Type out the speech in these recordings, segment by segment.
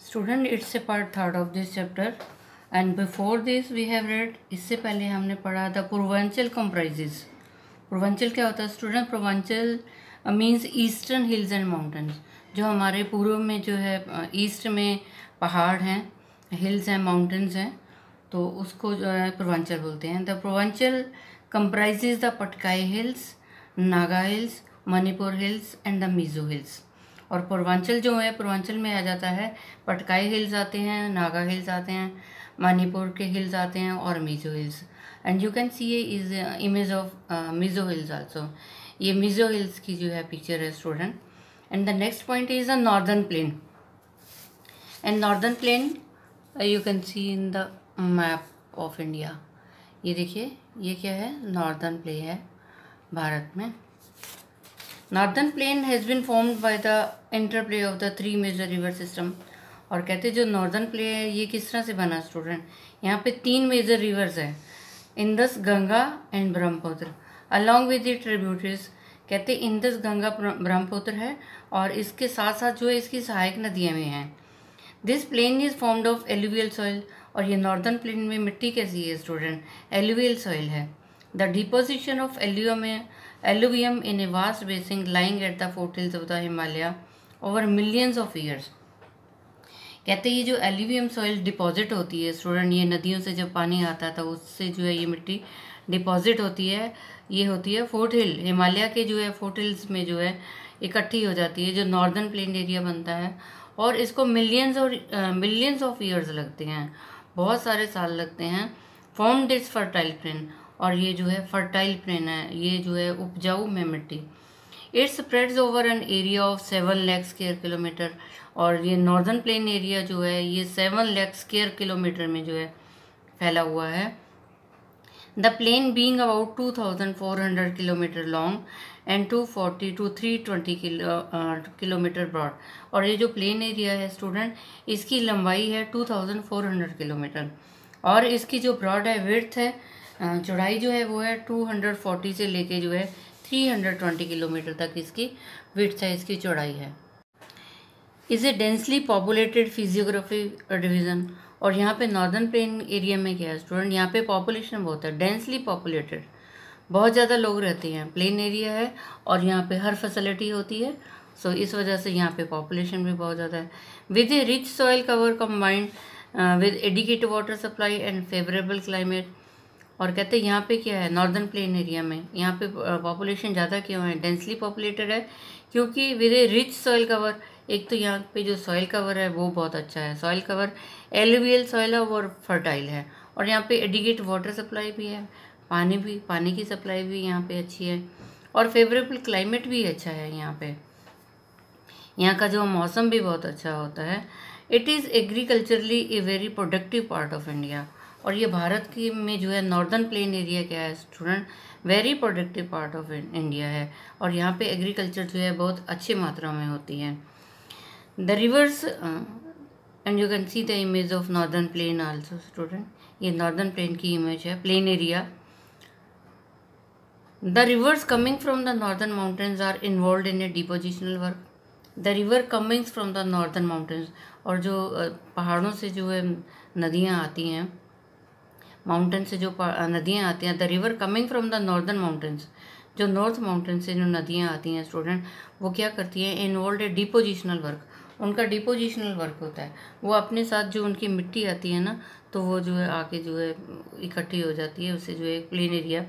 Student it's a part third of this chapter and before this we have read, इससे पहले हमने पढ़ा the Purvanchal comprises. Purvanchal क्या होता है student? Purvanchal means eastern hills and mountains. जो हमारे पूर्व में जो है ईस्ट में पहाड़ हैं, हिल्स हैं, माउंटेन्स हैं, तो उसको जो है पूर्वांचल बोलते हैं। The Purvanchal comprises the Patkai hills, Naga hills, Manipur hills and the Mizo hills. और पूर्वांचल जो है, पूर्वांचल में आ जाता है पटकाई हिल्स आते हैं, नागा हिल्स आते हैं, मणिपुर के हिल्स आते हैं और Mizo hills. And you can C is image of Mizo hills also. ये मिजो हिल्स की जो है पिक्चर है student. And the next point is the northern plane. And northern plain you can C in the map of India. ये देखिए, ये क्या है? नॉर्दर्न प्लेन है भारत में। Northern plain has been formed by the interplay of the three major river system. और कहते हैं जो नॉर्दर्न प्लेन है ये किस तरह से बना स्टूडेंट? यहाँ पे तीन मेजर रिवर्स हैं, Indus, Ganga and Brahmaputra, along with the tributaries. कहते हैं इंदस, गंगा, ब्रह्मपुत्र है और इसके साथ साथ जो है इसकी सहायक नदियाँ भी हैं। This plain is formed of alluvial soil. और ये नॉर्दर्न प्लेन में मिट्टी कैसी है स्टूडेंट? एलुवियल सॉइल है। The deposition of alluvium in a vast basin lying at the foothills of the Himalaya over millions of years। कहते हैं ये जो एल्यूवियम सॉइल डिपॉजिट होती है स्टूडेंट, ये नदियों से जब पानी आता था उससे जो है ये मिट्टी डिपॉजिट होती है। ये होती है फुट हिल, हिमालय के जो है फुट हिल्स में जो है इकट्ठी हो जाती है, जो नॉर्दर्न प्लेन एरिया बनता है। और इसको मिलियंस ऑफ ईयर्स लगते हैं, बहुत सारे साल लगते हैं। Form this fertile plain. और ये जो है फर्टाइल प्लेन है, ये जो है उपजाऊ में मिट्टी। It spreads over an area of 7 lakh square kilometre. और ये नॉर्दर्न प्लेन एरिया जो है ये 7 लाख स्क्वायर किलोमीटर में जो है फैला हुआ है। The plain being about 2400 kilometre long and 240 to 320 kilometre broad. और ये जो प्लेन एरिया है स्टूडेंट, इसकी लंबाई है 2400 किलोमीटर और इसकी जो ब्रॉड है, विड्थ है, चौड़ाई जो है वो है 240 से लेके जो है 320 किलोमीटर तक इसकी विड्थ है, इसकी चौड़ाई है। Is a densely populated physiography division. और यहाँ पे नॉर्दर्न प्लेन एरिया में क्या है स्टूडेंट? यहाँ पे पॉपुलेशन बहुत है, डेंसली पॉपुलेटेड, बहुत ज़्यादा लोग रहते हैं। प्लेन एरिया है और यहाँ पे हर फैसिलिटी होती है, सो इस वजह से यहाँ पे पॉपुलेशन भी बहुत ज़्यादा है। With A rich soil cover combined with adequate water supply and favourable climate. और कहते हैं यहाँ पे क्या है नॉर्दर्न प्लेन एरिया में, यहाँ पे पॉपुलेशन ज़्यादा क्यों है? डेंसली पॉपुलेटेड है क्योंकि with A rich soil cover. एक तो यहाँ पे जो सॉइल कवर है वो बहुत अच्छा है, सॉइल कवर एलुवियल सॉइल है और फर्टाइल है। और यहाँ पे एडिकेट वाटर सप्लाई भी है, पानी की सप्लाई भी यहाँ पे अच्छी है और फेवरेबल क्लाइमेट भी अच्छा है। यहाँ पे यहाँ का जो मौसम भी बहुत अच्छा होता है। It is agriculturally a very productive part of India. और ये भारत की में जो है नॉर्दर्न प्लेन एरिया क्या है student? Very productive part of India है और यहाँ पे एग्रीकल्चर जो है बहुत अच्छी मात्रा में होती है। The rivers and you can see the image of northern plain also student. ये नॉर्दर्न प्लेन की इमेज है, plain area. The rivers coming from the northern mountains are involve in a depositional work. The river comings from the northern mountains. और जो पहाड़ों से जो है नदियाँ आती हैं, माउंटेन से जो नदियाँ आती हैं, the river coming from the northern mountains, जो नॉर्थ माउंटेन से जो नदियाँ आती हैं स्टूडेंट, वो क्या करती हैं? इन्वॉल्व ए डिपोजिशनल वर्क। उनका डिपोजिशनल वर्क होता है, वो अपने साथ जो उनकी मिट्टी आती है ना, तो वो जो है आके जो है इकट्ठी हो जाती है, उससे जो है प्लेन एरिया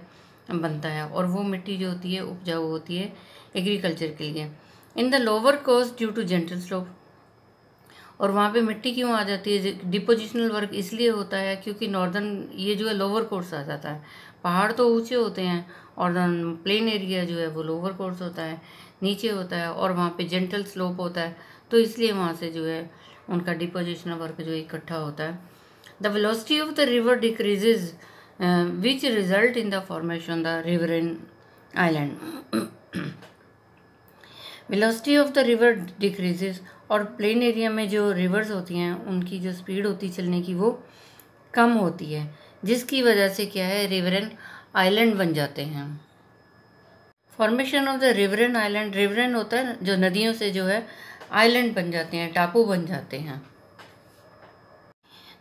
बनता है और वो मिट्टी जो होती है उपजाऊ होती है एग्रीकल्चर के लिए। In the lower coast due to gentle slope. और वहाँ पे मिट्टी क्यों आ जाती है? डिपोजिशनल वर्क इसलिए होता है क्योंकि नॉर्दर्न ये जो है लोअर कोर्स आ जाता है। पहाड़ तो ऊंचे होते हैं और प्लेन एरिया जो है वो लोअर कोर्स होता है, नीचे होता है और वहाँ पे जेंटल स्लोप होता है, तो इसलिए वहाँ से जो है उनका डिपोजिशनल वर्क जो इकट्ठा होता है। The velocity of the river decreases which result in the formation the riverine island. Velocity of the river decreases. और प्लेन एरिया में जो रिवर्स होती हैं उनकी जो स्पीड होती चलने की वो कम होती है, जिसकी वजह से क्या है रिवरन आइलैंड बन जाते हैं। Formation of the riverine island, रिवरन होता है जो नदियों से जो है आइलैंड बन जाते हैं, टापू बन जाते हैं।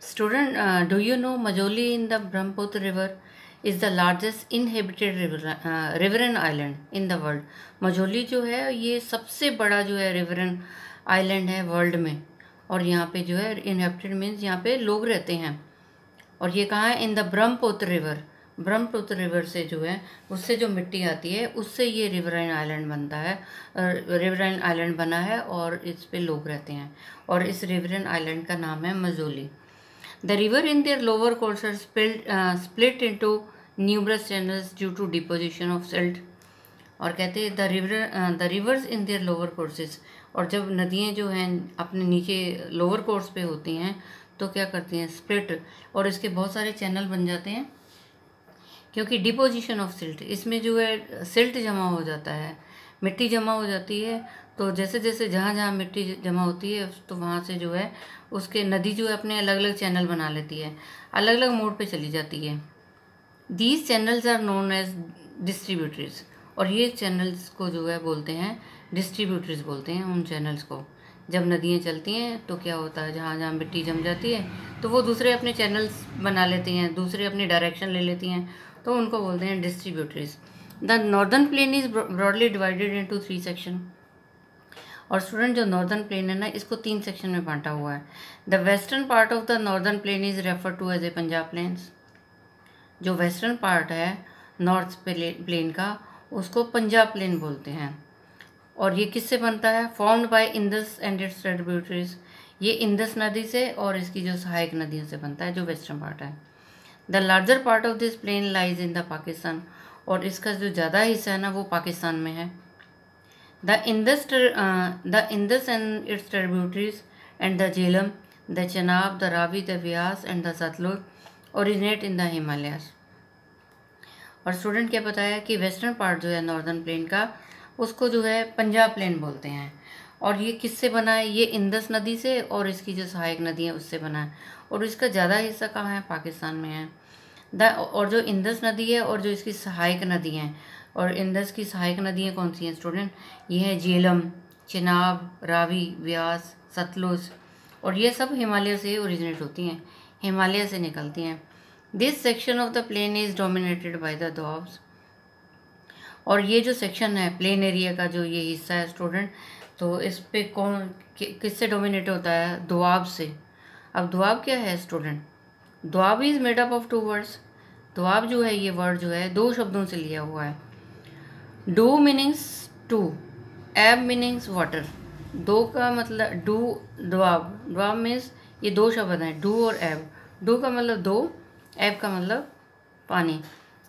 Student, do you know Majoli in the Brahmaputra river is the largest inhabited riverine island in the world. मजोली जो है ये सबसे बड़ा जो है रिवरन आइलैंड है वर्ल्ड में, और यहाँ पे जो है इनहेबिटेड मीन्स यहाँ पे लोग रहते हैं। और ये कहाँ है? In the Brahmaputra river. Brahmaputra river से जो है उससे जो मिट्टी आती है उससे ये रिवराइन आइलैंड बनता है, रिवराइन आइलैंड बना है और इस पे लोग रहते हैं, और इस रिवराइन आइलैंड का नाम है Majuli. The river in their lower course are split into numerous channels due to deposition of silt. और कहते हैं the rivers in their lower courses, और जब नदियाँ जो हैं अपने नीचे लोअर कोर्स पे होती हैं तो क्या करती हैं? स्प्लिट, और इसके बहुत सारे चैनल बन जाते हैं क्योंकि डिपोजिशन ऑफ सिल्ट, इसमें जो है सिल्ट जमा हो जाता है, मिट्टी जमा हो जाती है। तो जैसे जैसे जहाँ जहाँ मिट्टी जमा होती है तो वहाँ से जो है उसके नदी जो है अपने अलग अलग चैनल बना लेती है, अलग अलग मोड पे चली जाती है। These channels are known as distributaries, और ये चैनल्स को जो है बोलते हैं डिस्ट्रीब्यूटरीज बोलते हैं उन चैनल्स को। जब नदियाँ चलती हैं तो क्या होता है, जहाँ जहाँ मिट्टी जम जाती है तो वो दूसरे अपने चैनल्स बना लेती हैं, दूसरे अपनी डायरेक्शन ले लेती हैं, तो उनको बोलते हैं distributaries. The northern plain is broadly divided into 3 section. और स्टूडेंट जो नॉर्दर्न प्लेन है ना, इसको 3 सेक्शन में बांटा हुआ है। The western part of the northern plain is refer to as a Punjab plains. जो वेस्टर्न पार्ट है नॉर्थ प्लेन का उसको पंजाब प्लेन बोलते हैं। और ये किससे बनता है? Formed by Indus and its tributaries. ये इंदस नदी से और इसकी जो सहायक नदियों से बनता है, जो वेस्टर्न पार्ट है। The larger part of this plain lies in the Pakistan, और इसका जो ज़्यादा हिस्सा है ना वो पाकिस्तान में है। The Indus and its tributaries and the Jhelum, the Chenab, the Ravi, the Beas and the Sutlej originate in the Himalayas. और स्टूडेंट क्या बताया कि वेस्टर्न पार्ट जो है नॉर्दर्न प्लेन का उसको जो है पंजाब प्लेन बोलते हैं। और ये किससे बना है? ये इंदस नदी से और इसकी जो सहायक नदी है उससे बना है, और इसका ज़्यादा हिस्सा कहाँ है? पाकिस्तान में है। और जो इंदस नदी है और जो इसकी सहायक नदी हैं, और इंदस की सहायक नदियाँ कौन सी हैं स्टूडेंट? ये है झेलम, चिनाब, रावी, व्यास, सतलुज, और ये सब हिमालय से ओरिजिनेट होती हैं, हिमालय से निकलती हैं। This section of the plain is dominated by the doabs. और ये जो सेक्शन है प्लेन एरिया का, जो ये हिस्सा है स्टूडेंट, तो इस पे कौन किससे डोमिनेट होता है? दोआब से। अब दोआब क्या है student? Doab is made up of 2 words. Doab जो है ये वर्ड जो है 2 शब्दों से लिया हुआ है। डू मीनिंग्स 2, एब मीनिंग्स वाटर। दो का मतलब डू, दोआब, दोआब मीन्स ये 2 शब्द हैं, डू और एब। डू का मतलब 2, एब का मतलब पानी।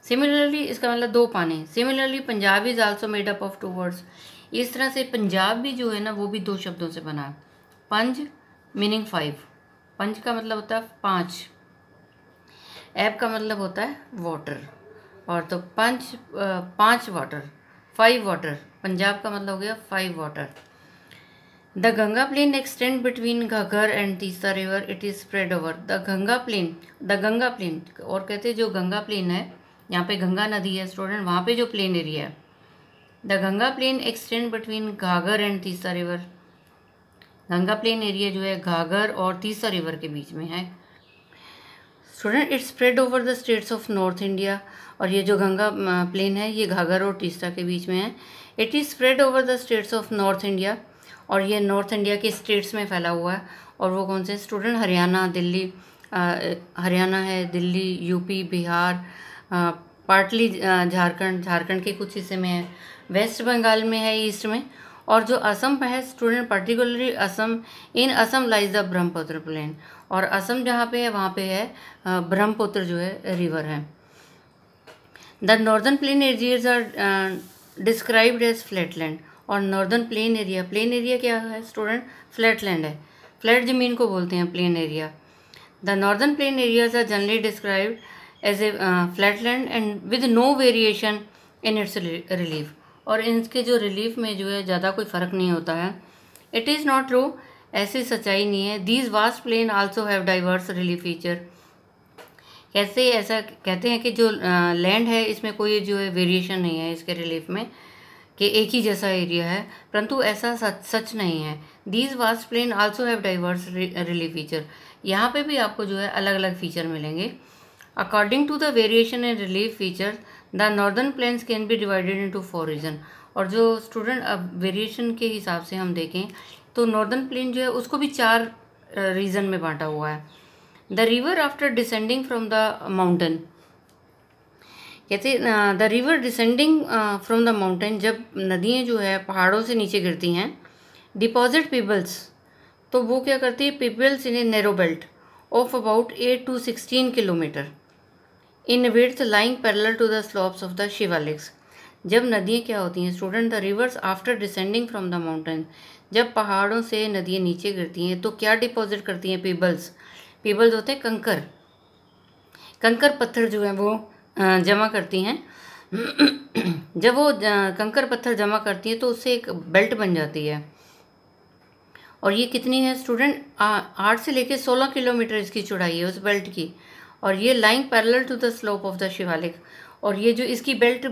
सिमिलरली इसका मतलब 2 पानी। Similarly Punjab is also made up of 2 words. इस तरह से पंजाब भी जो है ना वो भी 2 शब्दों से बना है। पंज मीनिंग 5, पंज का मतलब होता है 5, एब का मतलब होता है वाटर, और तो 5 वाटर, 5 वाटर, पंजाब का मतलब हो गया 5 water. The Ganga plain extend between Ghaghara and Teesta river, it is spread over the Ganga plain. और कहते हैं जो गंगा प्लेन है, यहाँ पे गंगा नदी है स्टूडेंट, वहाँ पे जो प्लेन एरिया है, the Ganga plain extend between Ghaghara and Teesta river. Ganga plain area जो है घाघर और तीस्ता रिवर के बीच में है student. It's spread over the states of north India. और ये जो गंगा प्लेन है ये घाघर और तीस्ता के बीच में है। It is spread over the states of north India, और ये नॉर्थ इंडिया के स्टेट्स में फैला हुआ है। और वो कौन से स्टूडेंट? हरियाणा, दिल्ली, हरियाणा है, दिल्ली, यूपी, बिहार, पार्टली झारखंड के कुछ हिस्से में है, वेस्ट बंगाल में है ईस्ट में, और जो असम है student, particularly Assam, in Assam lies the Brahmaputra plain. और असम जहाँ पे है वहाँ पे है ब्रह्मपुत्र जो है रिवर है। The northern plain areas are described as flatland. और नॉर्दर्न प्लेन एरिया क्या है स्टूडेंट? फ्लैटलैंड है, फ्लैट ज़मीन को बोलते हैं plain area. The northern plain areas are generally described as a flatland and with no variation in its relief. और इनके जो रिलीफ में जो है ज़्यादा कोई फ़र्क नहीं होता है। इट इज़ नॉट ट्रू, ऐसी सच्चाई नहीं है। These vast plain also have diverse relief feature. कैसे ऐसा कहते हैं कि जो लैंड है इसमें कोई जो है वेरिएशन नहीं है इसके रिलीफ में, कि एक ही जैसा एरिया है, परंतु ऐसा सच नहीं है। These vast plain also have diverse relief feature. यहाँ पे भी आपको जो है अलग अलग फीचर मिलेंगे। According to the variation in relief feature the northern plains can be divided into 4 region. और जो स्टूडेंट अब वेरिएशन के हिसाब से हम देखें तो नॉर्दर्न प्लेन जो है उसको भी 4 रीजन में बांटा हुआ है। The river after descending from the mountain, कहते the river descending from the mountain, जब नदियाँ जो है पहाड़ों से नीचे गिरती हैं, डिपॉजिट पिबल्स, तो वो क्या करती है, pebbles in a narrow belt of about 8 to 16 kilometre in width lying parallel to the slopes of the Shivaliks. जब नदियाँ क्या होती हैं student, the rivers after descending from the mountain, जब पहाड़ों से नदियाँ नीचे गिरती हैं तो क्या डिपॉजिट करती हैं, पिबल्स। पिबल्स होते हैं कंकर, कंकर पत्थर जो है वो जमा करती हैं। जब वो कंकर पत्थर जमा करती हैं तो उससे एक बेल्ट बन जाती है। और ये कितनी है स्टूडेंट, 8 से लेकर 16 किलोमीटर इसकी चौड़ाई है उस बेल्ट की। और ये lying parallel to the slope of the Shivalik, और ये जो इसकी बेल्ट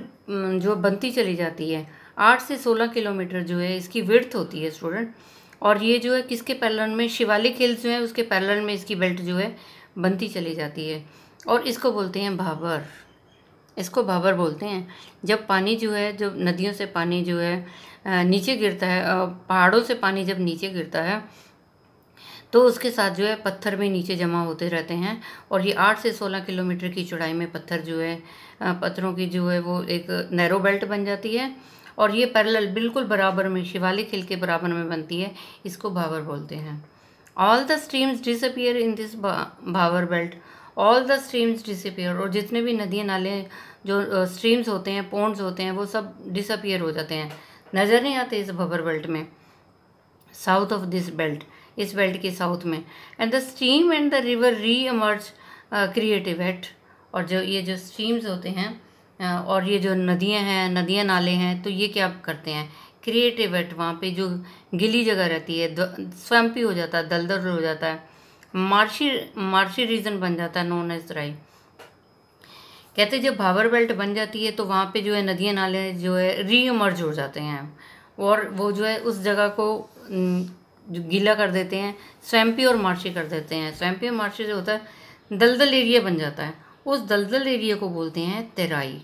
जो बनती चली जाती है 8 से 16 किलोमीटर जो है इसकी विड्थ होती है स्टूडेंट। और ये जो है किसके पैरेलल में, शिवालिक हिल्स जो है उसके पैरेलल में इसकी बेल्ट जो है बनती चली जाती है। और इसको बोलते हैं भाबर, इसको भाबर बोलते हैं। जब पानी जो है, जब नदियों से पानी जो है नीचे गिरता है, पहाड़ों से पानी जब नीचे गिरता है तो उसके साथ जो है पत्थर भी नीचे जमा होते रहते हैं। और ये 8 से 16 किलोमीटर की चौड़ाई में पत्थर जो है, पत्थरों की जो है वो एक नैरो बेल्ट बन जाती है। और ये पैरेलल बिल्कुल बराबर में शिवालिक हिल के बराबर में बनती है, इसको भाबर बोलते हैं। All the streams disappear in this Bhabar belt, all the streams disappear, और जितने भी नदियाँ नाले जो स्ट्रीम्स होते हैं, पॉन्ड्स होते हैं, वो सब डिसअपियर हो जाते हैं, नज़र नहीं आते इस भाबर बेल्ट में, साउथ ऑफ दिस बेल्ट, इस बेल्ट के साउथ में। And the stream and the river री एमर्ज क्रिएटिव एट, और जो ये जो स्ट्रीम्स होते हैं और ये जो नदियाँ हैं, नदियाँ नाले हैं, तो ये क्या करते हैं, क्रिएटिव एट, वहाँ पे जो गिली जगह रहती है, स्वैम्पी हो जाता है, दलदल हो जाता है, मार्शी रीजन बन जाता है, नोन एज राई। कहते जब भाबर बेल्ट बन जाती है तो वहाँ पे जो है नदियाँ नाले जो है री इमर्ज हो जाते हैं, और वो जो है उस जगह को जो गीला कर देते हैं, स्वैम्पी और मार्शी कर देते हैं। स्वैम्पी और मार्शी जो होता है दलदल एरिया बन जाता है, उस दलदल एरिया को बोलते हैं Terai.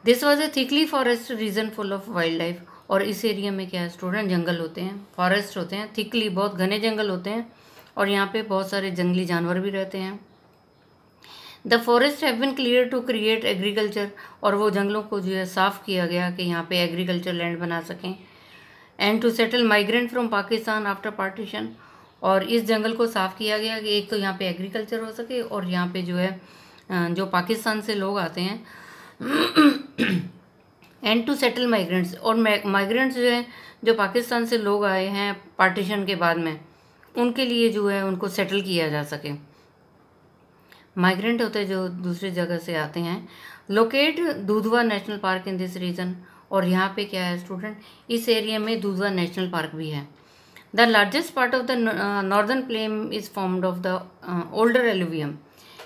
This was a thickly forest region full of wild life, और इस एरिया में क्या है स्टूडेंट, जंगल होते हैं, फॉरेस्ट होते हैं, थिकली बहुत घने जंगल होते हैं, और यहाँ पे बहुत सारे जंगली जानवर भी रहते हैं। The forest have been clear to create agriculture, और वो जंगलों को जो है साफ़ किया गया कि यहाँ पे एग्रीकल्चर लैंड बना सकें। And to settle migrant from Pakistan after partition, और इस जंगल को साफ़ किया गया कि एक तो यहाँ पे एग्रीकल्चर हो सके, और यहाँ पे जो है जो पाकिस्तान से लोग आते हैं एंड टू सेटल माइग्रेंट्स, और माइग्रेंट्स जो है जो पाकिस्तान से लोग आए हैं पार्टीशन के बाद में, उनके लिए जो है उनको सेटल किया जा सके। माइग्रेंट होते हैं जो दूसरी जगह से आते हैं। Locate Dudhwa national park in this region, और यहाँ पे क्या है स्टूडेंट, इस एरिया में दूधवा नेशनल पार्क भी है। The largest part of the northern plane is formed of the older alluvium.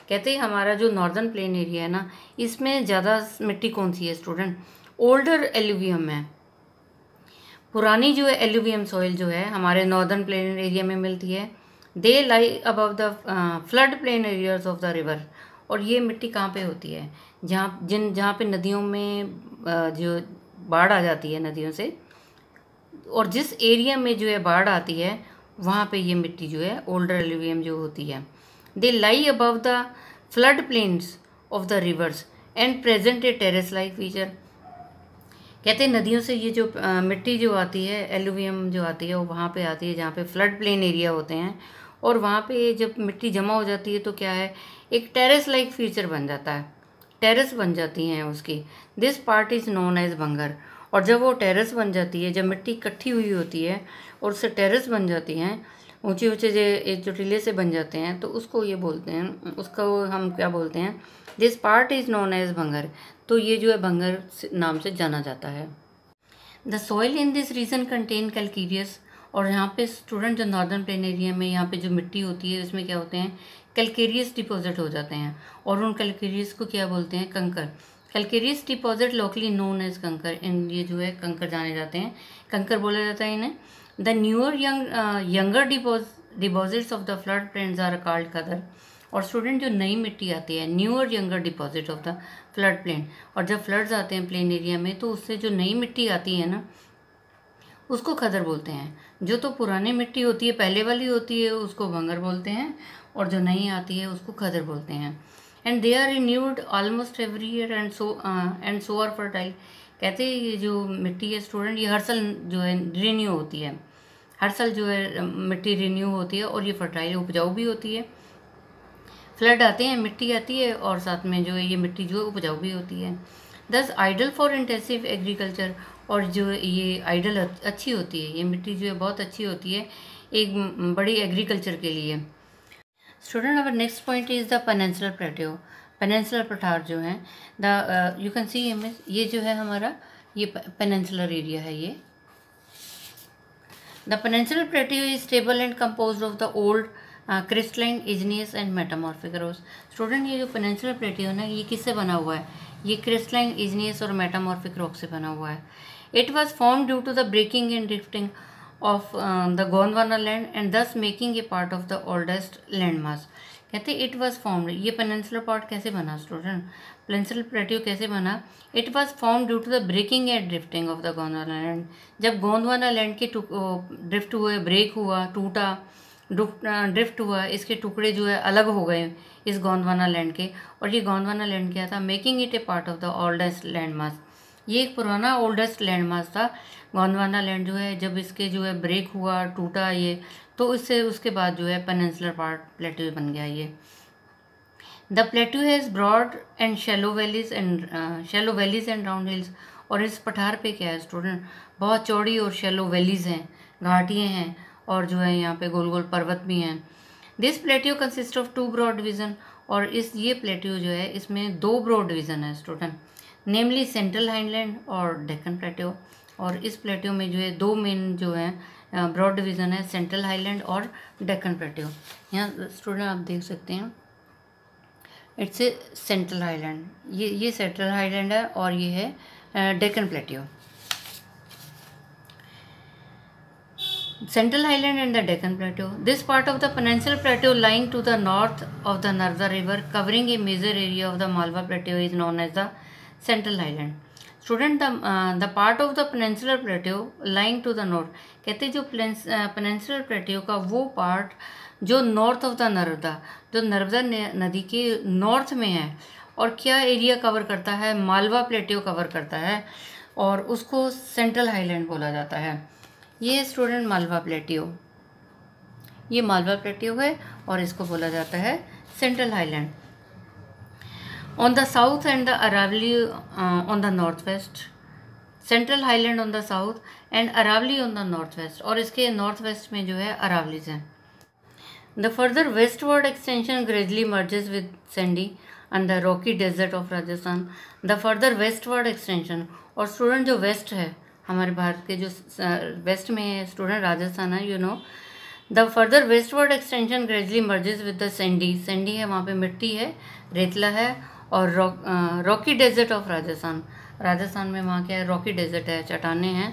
कहते हैं हमारा जो नॉर्दर्न प्लेन एरिया है ना, इसमें ज़्यादा मिट्टी कौन सी है स्टूडेंट, ओल्डर एलुवियम है। पुरानी जो है एलुवियम सॉइल जो है हमारे नॉर्दर्न प्लेन एरिया में मिलती है। They lie above the flood plain areas of the river, और ये मिट्टी कहाँ पे होती है, जहाँ पे नदियों में जो बाढ़ आ जाती है नदियों से, और जिस एरिया में जो है बाढ़ आती है वहाँ पे ये मिट्टी जो है ओल्डर एलुवियम जो होती है। They lie above the flood plains of the rivers and present a terrace like feature. कहते हैं नदियों से ये जो मिट्टी जो आती है, एलुवियम जो आती है, वो वहाँ पे आती है जहाँ पे फ्लड प्लेन एरिया होते हैं, और वहाँ पे जब मिट्टी जमा हो जाती है तो क्या है, एक टेरेस लाइक फीचर बन जाता है, टेरेस बन जाती हैं उसकी। This part is known as Bhangar, और जब वो टेरेस बन जाती है, जब मिट्टी इकट्ठी हुई होती है और उससे टेरेस बन जाती हैं, ऊंचे ऊंचे जो एक जो टीले से बन जाते हैं, तो उसको ये बोलते हैं, उसको हम क्या बोलते हैं, this part is known as Bhangar, तो ये जो है भंगर नाम से जाना जाता है। The soil in this region contain calcareous, और यहाँ पे स्टूडेंट जो नॉर्दर्न प्लेन एरिया में यहाँ पे जो मिट्टी होती है उसमें क्या होते हैं, कैलकेरियस डिपॉजिट हो जाते हैं, और उन कैलकेरियस को क्या बोलते हैं, कंकर। Calcareous deposit locally known as kankar, इन ये जो है कंकर जाने जाते हैं, कंकर बोला जाता है इन्हें। The newer younger deposits of the flood plains are called khadar. और स्टूडेंट जो नई मिट्टी आती है, newer younger deposit of the flood plain, और जब फ्लड्स आते हैं प्लेन एरिया में तो उससे जो नई मिट्टी आती है ना उसको खदर बोलते हैं। जो तो पुरानी मिट्टी होती है, पहले वाली होती है, उसको भंगर बोलते हैं, और जो नई आती है उसको खदर बोलते हैं। And they are renewed almost every year and so are fertile. कहते हैं ये जो मिट्टी है स्टूडेंट, ये हर साल जो है रिन्यू होती है, हर साल जो है मिट्टी रिन्यू होती है, और ये फर्टाइल उपजाऊ भी होती है। फ्लड आते हैं, मिट्टी आती है, और साथ में जो है ये मिट्टी जो है उपजाऊ भी होती है। दस आइडल फॉर इंटेंसिव एग्रीकल्चर, और जो ये आइडल अच्छी होती है, ये मिट्टी जो है बहुत अच्छी होती है एक बड़ी एग्रीकल्चर के लिए। Student our next point is the peninsular plateau. Peninsular पठार जो है, the you can C image, ये जो है हमारा ये पेनिनसुलर एरिया है ये। The peninsular plateau is stable and composed of the old crystalline, igneous and metamorphic rocks. Student ये जो पेनिनसुलर प्लेट्यू है ना, ये किससे बना हुआ है? ये क्रिस्टलाइन, इग्नियस और मेटामॉर्फिक रॉक से बना हुआ है। It was form due to the breaking and drifting of the Gondwana land and thus making a part of the oldest land mass. कहते इट वॉज फॉर्म्ड, ये पेनिनसुलर पार्ट कैसे बना student, peninsular plateau कैसे बना? It was form due to the breaking and drifting of the Gondwana land. जब Gondwana land के drift हुए, break हुआ, टूटा, ड्रिफ्ट हुआ, इसके टुकड़े जो है अलग हो गए इस गोंडवाना लैंड के। और ये गोंडवाना लैंड क्या था? Making it A part of the oldest land मास। ये एक पुराना ओल्डेस्ट लैंड मास था गोंडवाना लैंड जो है। जब इसके जो है ब्रेक हुआ, टूटा ये, तो इससे उसके बाद जो है पेनिनसुलर पार्ट प्लेट्यू बन गया ये। The plateau has broad and shallow valleys and round hills. और इस पठार पे क्या है स्टूडेंट? बहुत चौड़ी और शैलो वैलीज हैं, घाटियाँ हैं, और जो है यहाँ पे गोल गोल पर्वत भी हैं। This plateau consist of 2 broad division. और ये प्लेट्यू जो है इसमें 2 ब्रॉड डिवीज़न है स्टूडेंट, नेमली सेंट्रल हाइलैंड और डेक्कन प्लेट्यू। और इस प्लेट्यू में जो है 2 मेन जो है ब्रॉड डिवीज़न है, सेंट्रल हाइलैंड और डेक्कन प्लेट्यू। यहाँ स्टूडेंट आप देख सकते हैं, इट्स ए सेंट्रल हाइलैंड, ये सेंट्रल हाइलैंड है, और ये है Deccan plateau. Central Highland and the Deccan Plateau. This part of the Peninsular Plateau lying to the north of the Narda River, covering a major area of the Malwa Plateau, is known as the Central Highland. Student, the part of the Peninsular Plateau lying to the north, कहते जो Peninsular Plateau का वो part जो north of the Narmada, जो नर्मदा नदी के north में है, और क्या एरिया कवर करता है? मालवा प्लेट्यू कवर करता है, और उसको सेंट्रल हाईलैंड बोला जाता है। ये स्टूडेंट मालवा प्लेट्यू, ये मालवा प्लेट्यू है, और इसको बोला जाता है central highland. On the south and the Aravali on the north west, central highland on the south and Aravali on the north west, और इसके नॉर्थ वेस्ट में जो है अरावलीज हैं। The further westward extension gradually merges with sandy and the rocky desert of Rajasthan. The further westward extension, और student जो west है हमारे भारत के, जो वेस्ट में है स्टूडेंट राजस्थान है, you know. The further westward extension gradually merges with the sandy, sandy है वहाँ पे मिट्टी है, रेतला है, और rocky desert of Rajasthan, Rajasthan में वहाँ क्या है? रॉकी डेजर्ट है, चट्टानें हैं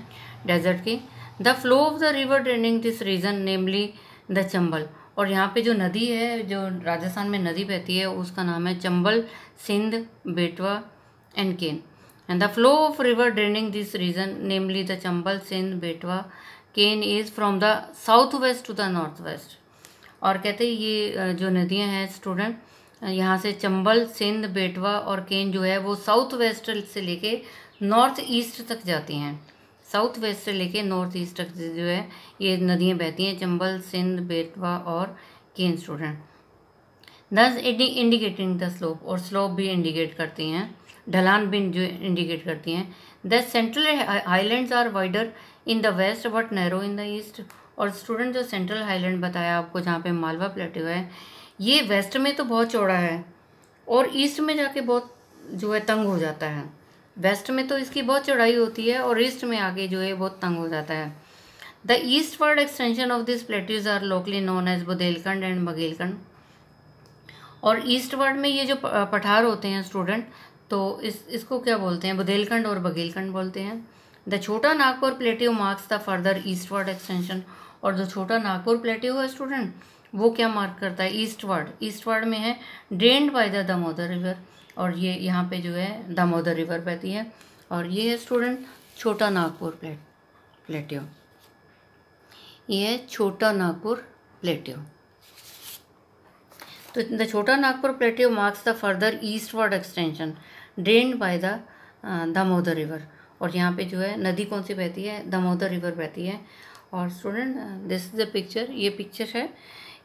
डेजर्ट की। The flow of the river draining this region namely the Chambal, और यहाँ पे जो नदी है, जो राजस्थान में नदी बहती है, उसका नाम है Chambal, Sind, Betwa and Ken. And the flow of river draining this region, namely the Chambal, Sindh, Betwa, Ken, is from the southwest to the northwest. और कहते हैं ये जो नदियां हैं स्टूडेंट, यहाँ से चंबल, सिंध, बेटवा और केन जो है वो साउथ वेस्ट से लेके नॉर्थ ईस्ट तक जाती हैं। साउथ वेस्ट से लेके नॉर्थ ईस्ट तक जो है ये नदियाँ बहती हैं, चंबल, सिंध, बेटवा और Ken student. Thus indicating the slope, और स्लोप भी इंडिकेट करती हैं, ढलान भी जो इंडिकेट करती हैं। The central highlands are wider in the west but narrow in the east. और स्टूडेंट जो सेंट्रल हाईलैंड बताया आपको, जहाँ पे मालवा प्लेट्यू है, ये वेस्ट में तो बहुत चौड़ा है, और ईस्ट में जाके बहुत जो है तंग हो जाता है। वेस्ट में तो इसकी बहुत चौड़ाई होती है, और ईस्ट में आगे जो है बहुत तंग हो जाता है। The eastward extension of this plateaus are locally known as Bundelkhand and Baghelkhand. और ईस्टवर्ड में ये जो पठार होते हैं स्टूडेंट, तो इसको क्या बोलते हैं, बुंदेलखंड और बघेलखंड बोलते हैं। द छोटा Nagpur plateau marks the further eastward extension, और जो छोटा नागपुर प्लेट्यू है स्टूडेंट वो क्या मार्क करता है, ईस्टवर्ड। ईस्टवर्ड में है drained by the Damodar river, और ये यहाँ पे जो है दामोदर रिवर बहती है। और ये है स्टूडेंट छोटा नागपुर प्लेट्यू, ये है छोटा नागपुर प्लेट्यू। तो द छोटा Nagpur plateau marks the further eastward extension drained by the Damodar river, और यहाँ पे जो है नदी कौन सी बहती है, दामोदर रिवर बहती है। और student this is the picture, ये पिक्चर है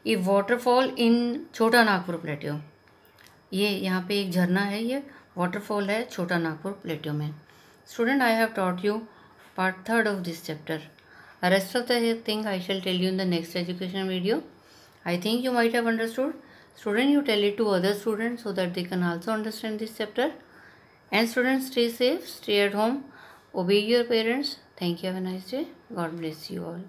ये वाटरफॉल इन छोटा नागपुर प्लेट्यू। ये यहाँ पे एक झरना है, ये वाटरफॉल है छोटा नागपुर प्लेट्यू में। Student I have taught you part 3 of this chapter. Rest of the thing I shall tell you in the next education video. I think you might have understood. Student, you tell it to other students so that they can also understand this chapter. And students, stay safe, stay at home, obey your parents. Thank you. Have a nice day. God bless you all.